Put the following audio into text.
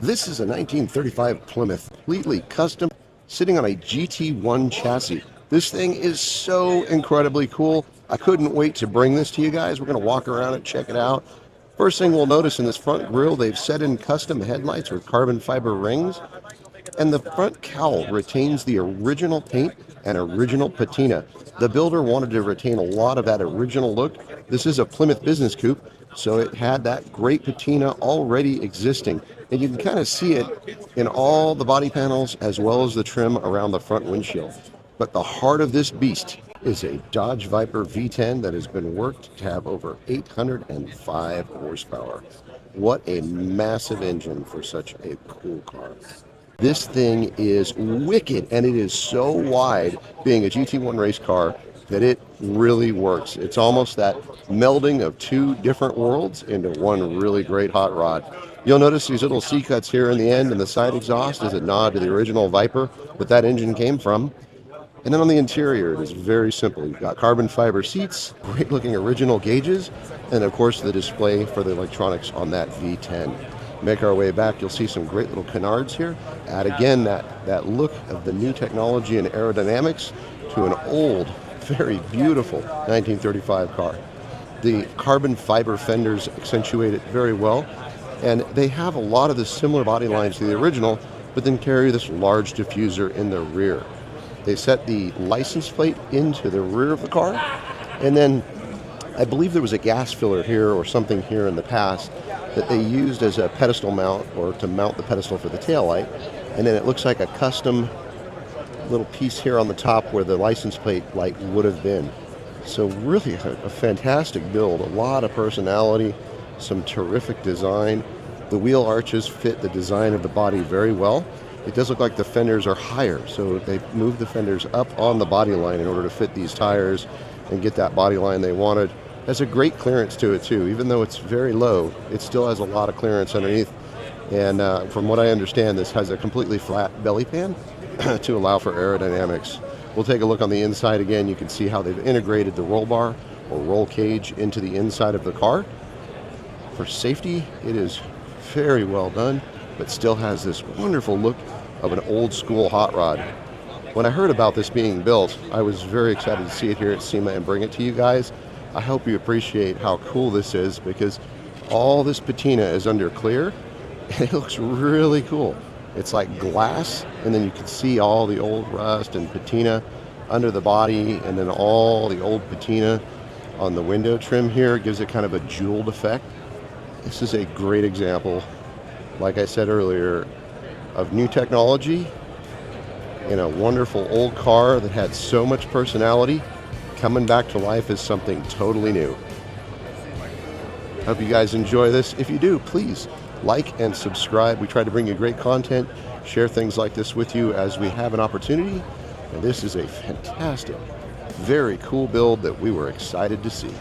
This is a 1935 Plymouth, completely custom, sitting on a GT1 chassis. This thing is so incredibly cool. I couldn't wait to bring this to you guys. We're going to walk around and check it out. First thing we'll notice in this front grille, they've set in custom headlights with carbon fiber rings. And the front cowl retains the original paint and original patina. The builder wanted to retain a lot of that original look. This is a Plymouth business coupe, so it had that great patina already existing. And you can kind of see it in all the body panels as well as the trim around the front windshield. But the heart of this beast is a Dodge Viper V10 that has been worked to have over 805 horsepower. What a massive engine for such a cool car. This thing is wicked, and it is so wide, being a GT1 race car, that it really works. It's almost that melding of two different worlds into one really great hot rod. You'll notice these little C-cuts here in the end, and the side exhaust is a nod to the original Viper that engine came from. And then on the interior, it is very simple. You've got carbon fiber seats, great looking original gauges, and of course the display for the electronics on that V10. Make our way back, you'll see some great little canards here. Add again that look of the new technology and aerodynamics to an old, very beautiful 1935 car. The carbon fiber fenders accentuate it very well, and they have a lot of the similar body lines to the original, but then carry this large diffuser in the rear. They set the license plate into the rear of the car, and then I believe there was a gas filler here or something here in the past that they used as a pedestal mount, or to mount the pedestal for the taillight. And then it looks like a custom little piece here on the top where the license plate light would have been. So really a fantastic build, a lot of personality, some terrific design. The wheel arches fit the design of the body very well. It does look like the fenders are higher, so they moved the fenders up on the body line in order to fit these tires and get that body line they wanted. Has a great clearance to it too. Even though it's very low, it still has a lot of clearance underneath. And from what I understand, this has a completely flat belly pan to allow for aerodynamics. We'll take a look on the inside again. You can see how they've integrated the roll bar or roll cage into the inside of the car. For safety, it is very well done, but still has this wonderful look of an old school hot rod. When I heard about this being built, I was very excited to see it here at SEMA and bring it to you guys. I hope you appreciate how cool this is, because all this patina is under clear and it looks really cool. It's like glass, and then you can see all the old rust and patina under the body, and then all the old patina on the window trim here. It gives it kind of a jeweled effect. This is a great example, like I said earlier, of new technology in a wonderful old car that had so much personality coming back to life as something totally new. Hope you guys enjoy this. If you do, please like and subscribe. We try to bring you great content, share things like this with you as we have an opportunity. And this is a fantastic, very cool build that we were excited to see.